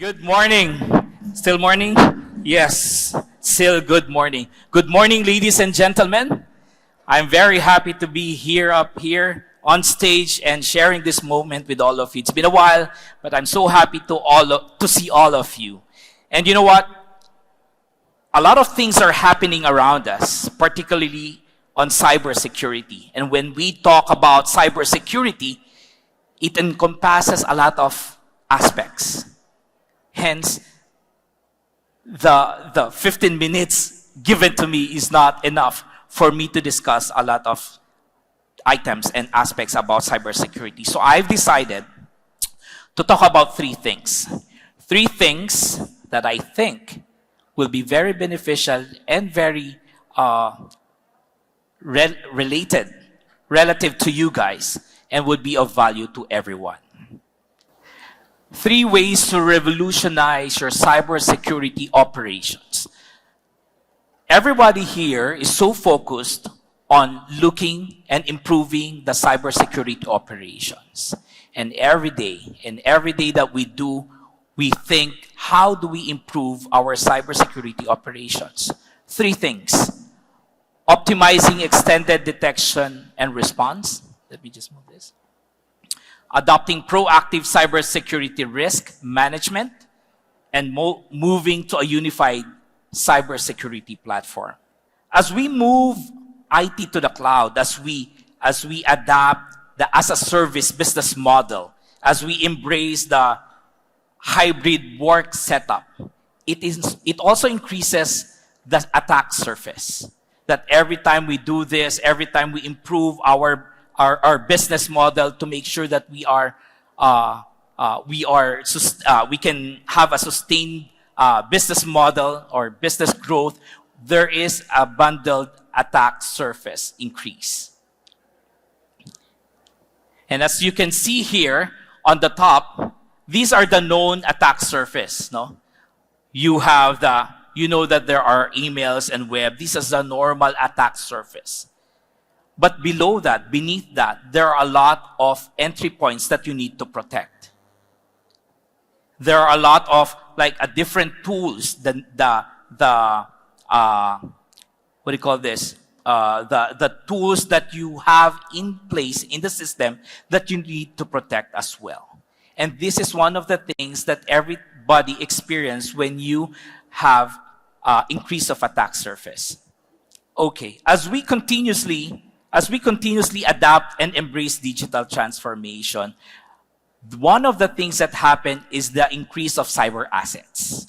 Good morning. Still morning? Yes, still good morning. Good morning, ladies and gentlemen. I'm very happy to be up here on stage and sharing this moment with all of you. It's been a while, but I'm so happy to see all of you. And you know what? A lot of things are happening around us, particularly on cybersecurity. And when we talk about cybersecurity, it encompasses a lot of aspects. Hence, the 15 minutes given to me is not enough for me to discuss a lot of items and aspects about cybersecurity. So I've decided to talk about three things. Three things that I think will be very beneficial and very relative to you guys and would be of value to everyone. 3 ways to revolutionize your cybersecurity operations. Everybody here is so focused on looking and improving the cybersecurity operations. And every day that we do, we think, how do we improve our cybersecurity operations? 3 things. Optimizing extended detection and response. Let me just move this. Adopting proactive cybersecurity risk management, and moving to a unified cybersecurity platform. As we move IT to the cloud, as we adapt the as-a-service business model, as we embrace the hybrid work setup, it also increases the attack surface. That every time we do this, every time we improve our business model to make sure that we can have a sustained business model or business growth, there is a bundled attack surface increase. And as you can see here on the top, these are the known attack surface. No, you know that there are emails and web. This is the normal attack surface. But below that, beneath that, there are a lot of entry points that you need to protect. There are a lot of different tools. The tools that you have in place in the system that you need to protect as well. And this is one of the things that everybody experiences when you have increase of attack surface. Okay, as we continuously adapt and embrace digital transformation, one of the things that happen is the increase of cyber assets.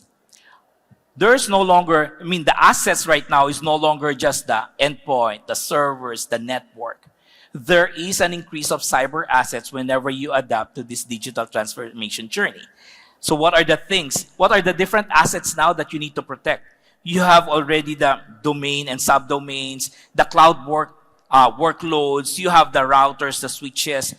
There's no longer, the assets right now is no longer just the endpoint, the servers, the network. There is an increase of cyber assets whenever you adapt to this digital transformation journey. So what are the things? What are the different assets now that you need to protect? You have already the domain and subdomains, the cloud workloads, you have the routers, the switches,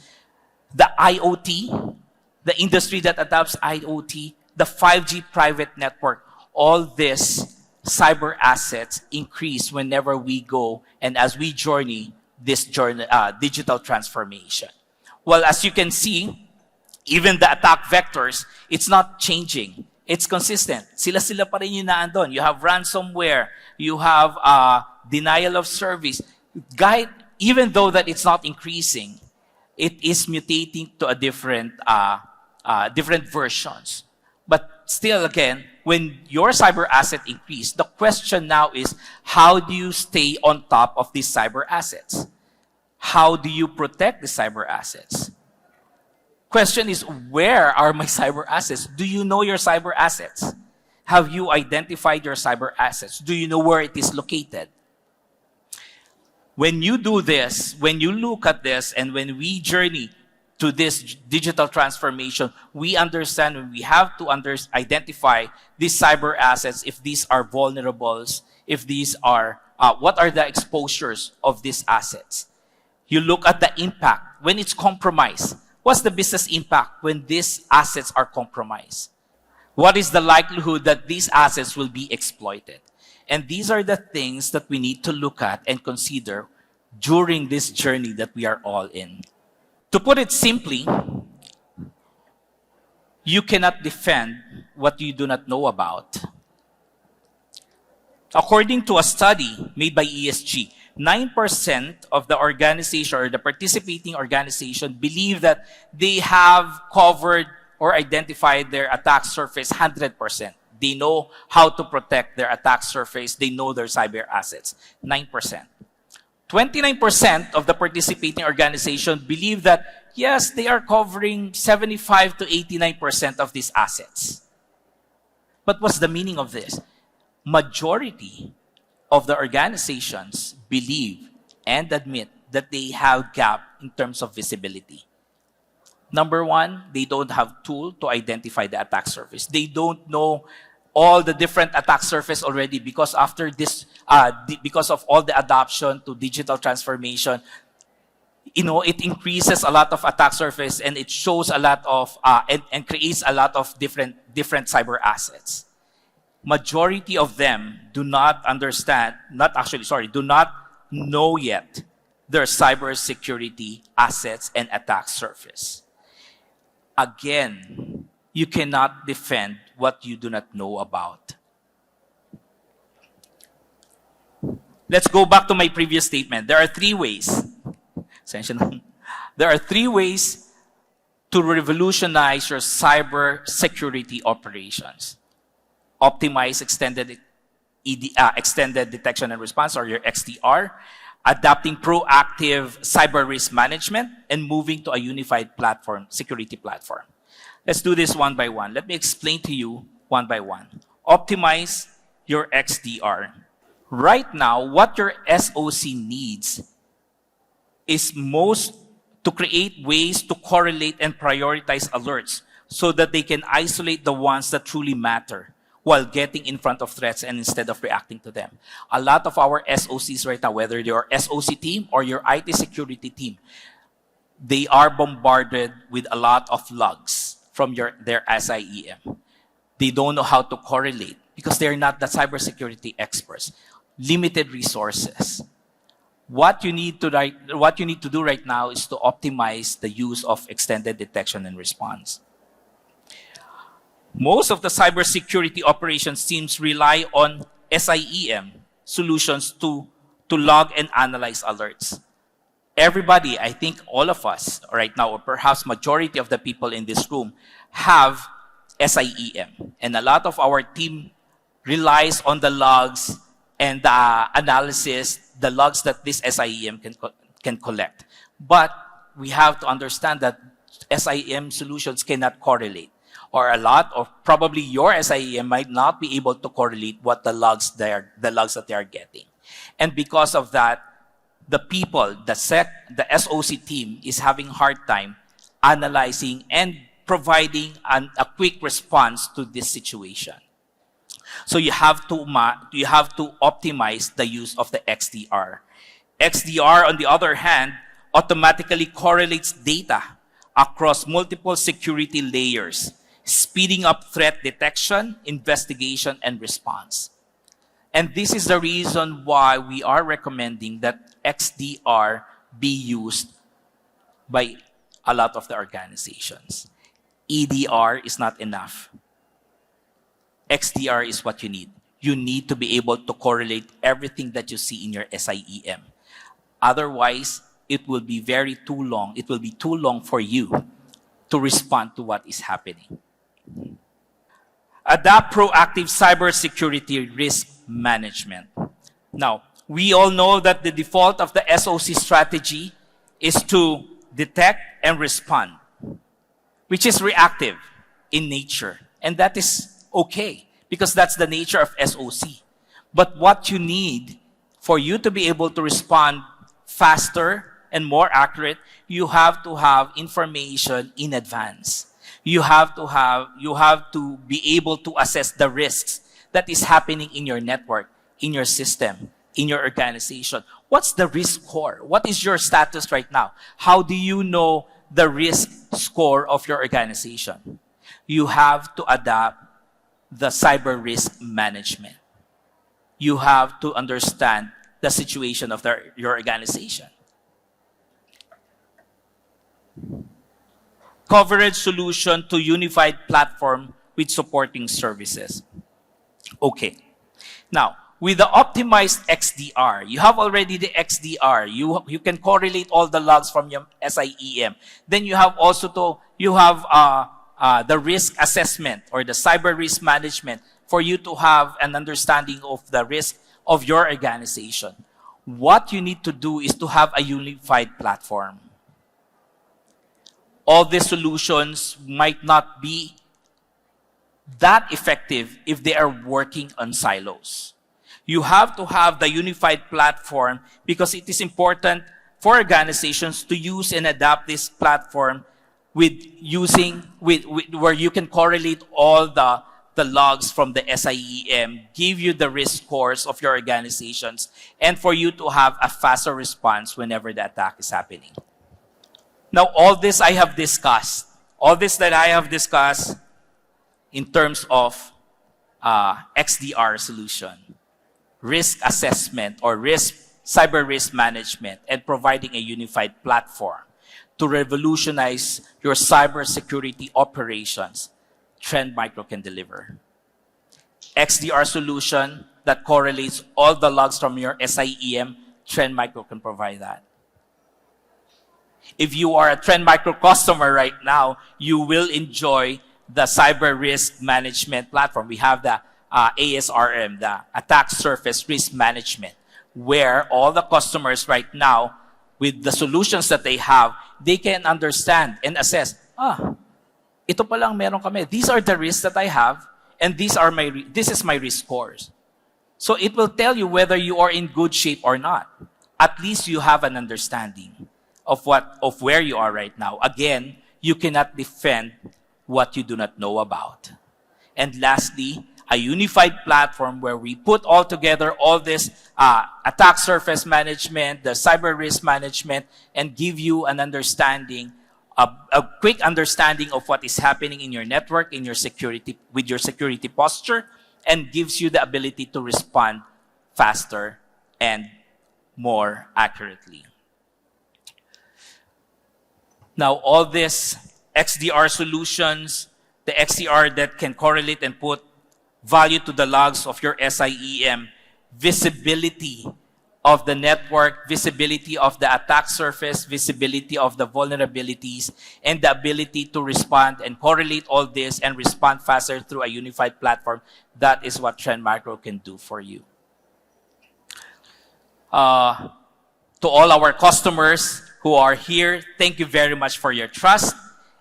the IoT, the industry that adopts IoT, the 5G private network. All these cyber assets increase whenever we go and as we journey this digital transformation. Well, as you can see, even the attack vectors, it's not changing. It's consistent. Sila pa rin yung naandun. You have ransomware. You have denial of service. Even though that it's not increasing, it is mutating to a different versions. But still, again, when your cyber asset increase, the question now is, how do you stay on top of these cyber assets? How do you protect the cyber assets? Question is, where are my cyber assets? Do you know your cyber assets? Have you identified your cyber assets? Do you know where it is located? When you do this, when you look at this, and when we journey to this digital transformation, we understand and we have to identify these cyber assets, if these are vulnerables, if these are, what are the exposures of these assets? You look at the impact when it's compromised. What's the business impact when these assets are compromised? What is the likelihood that these assets will be exploited? And these are the things that we need to look at and consider during this journey that we are all in. To put it simply, You cannot defend what you do not know about. According to a study made by ESG, 9% of the organization or the participating organization believe that they have covered or identified their attack surface 100%. They know how to protect their attack surface. They know their cyber assets. 9%. 29% of the participating organization believe that, yes, they are covering 75 to 89% of these assets. But what's the meaning of this? Majority of the organizations believe and admit that they have gap in terms of visibility. Number one, they don't have tool to identify the attack surface. They don't know all the different attack surface already because after this, because of all the adoption to digital transformation, it increases a lot of attack surface and it shows a lot of, and creates a lot of different cyber assets. Majority of them do not know yet their cybersecurity assets and attack surface. Again, you cannot defend what you do not know about. Let's go back to my previous statement. There are three ways. There are three ways to revolutionize your cybersecurity operations. Optimize extended detection and response, or your XDR, adapting proactive cyber risk management, and moving to a unified security platform. Let's do this one by one. Let me explain to you one by one. Optimize your XDR. Right now, what your SOC needs is to create ways to correlate and prioritize alerts so that they can isolate the ones that truly matter while getting in front of threats and instead of reacting to them. A lot of our SOCs right now, whether your SOC team or your IT security team, they are bombarded with a lot of logs from their SIEM. They don't know how to correlate because they're not the cybersecurity experts. Limited resources. What you need to do right now is to optimize the use of extended detection and response. Most of the cybersecurity operations teams rely on SIEM solutions to log and analyze alerts. Everybody, I think all of us right now, or perhaps majority of the people in this room, have SIEM. And a lot of our team relies on the logs and the analysis, the logs that this SIEM can collect. But we have to understand that SIEM solutions cannot correlate. Or probably your SIEM might not be able to correlate what the logs that they are getting. And because of that, the people, the SOC team is having hard time analyzing and providing a quick response to this situation. So you have to optimize the use of the XDR. XDR, on the other hand, automatically correlates data across multiple security layers, speeding up threat detection, investigation, and response. And this is the reason why we are recommending that XDR be used by a lot of the organizations. EDR is not enough. XDR is what you need. You need to be able to correlate everything that you see in your SIEM. Otherwise, it will be too long. It will be too long for you to respond to what is happening. Adapt proactive cybersecurity risk management. Now, we all know that the default of the SOC strategy is to detect and respond, which is reactive in nature. And that is okay, because that's the nature of SOC. But what you need for you to be able to respond faster and more accurate, you have to have information in advance. You have to be able to assess the risks that is happening in your network, in your system, in your organization. What's the risk score? What is your status right now? How do you know the risk score of your organization? You have to adapt the cyber risk management. You have to understand the situation of your organization. coverage solution to unified platform with supporting services. Okay. Now, with the optimized XDR, you have already the XDR. You can correlate all the logs from your SIEM. Then you have also the risk assessment or the cyber risk management for you to have an understanding of the risk of your organization. What you need to do is to have a unified platform. All these solutions might not be that effective if they are working on silos. You have to have the unified platform because it is important for organizations to use and adapt this platform where you can correlate all the logs from the SIEM, give you the risk scores of your organizations, and for you to have a faster response whenever the attack is happening. Now, all this I have discussed, in terms of XDR solution, risk assessment or cyber risk management, and providing a unified platform to revolutionize your cybersecurity operations, Trendmicro can deliver. XDR solution that correlates all the logs from your SIEM, Trendmicro can provide that. If you are a Trendmicro customer right now, you will enjoy the cyber risk management platform. We have the ASRM, the Attack Surface Risk Management, where all the customers right now, with the solutions that they have, they can understand and assess, ito palang meron kami. These are the risks that I have, and this is my risk scores. So it will tell you whether you are in good shape or not. At least you have an understanding of where you are right now. Again, you cannot defend what you do not know about. And lastly, a unified platform where we put all together all this attack surface management, the cyber risk management, and give you an understanding, a quick understanding of what is happening in your network, in your security, with your security posture, and gives you the ability to respond faster and more accurately. Now, all these XDR solutions, the XDR that can correlate and put value to the logs of your SIEM, visibility of the network, visibility of the attack surface, visibility of the vulnerabilities, and the ability to respond and correlate all this and respond faster through a unified platform. That is what Trendmicro can do for you. To all our customers who are here, thank you very much for your trust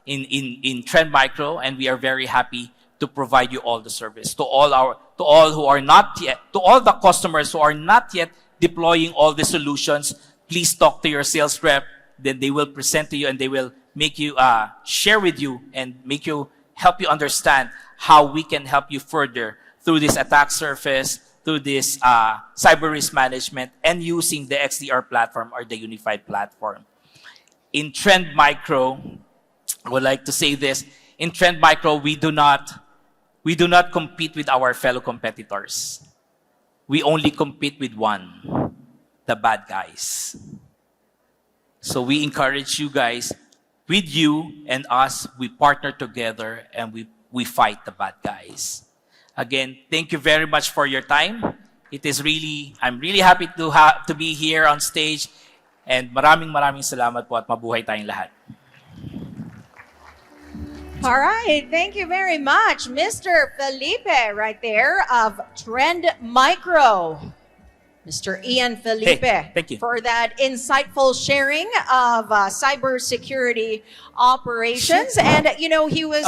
in Trendmicro, and we are very happy to provide you all the service. To all the customers who are not yet deploying all the solutions, please talk to your sales rep. Then they will present to you and they will make you share with you and help you understand how we can help you further through this attack surface, through this cyber risk management, and using the XDR platform or the unified platform. In Trendmicro, I would like to say this. In Trendmicro, we do not compete with our fellow competitors. We only compete with one, the bad guys. So we encourage you guys, with you and us, we partner together and we fight the bad guys. Again, thank you very much for your time. I'm really happy to be here on stage, and maraming salamat po at mabuhay tayong lahat. All right, thank you very much, Mr. Felipe, right there of Trendmicro. Mr. Ian Felipe, thank you for that insightful sharing of cybersecurity operations. And, he was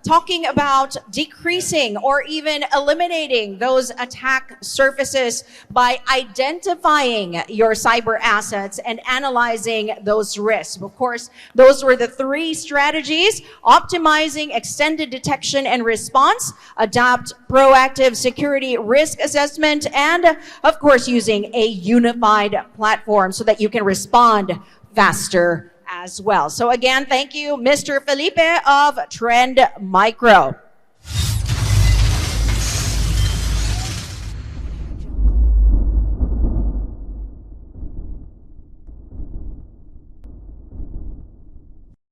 talking about decreasing or even eliminating those attack surfaces by identifying your cyber assets and analyzing those risks. Of course, those were the three strategies: optimizing extended detection and response, adopt proactive security risk assessment, and of course, using a unified platform so that you can respond faster as well. So again, thank you, Mr. Felipe of Trendmicro.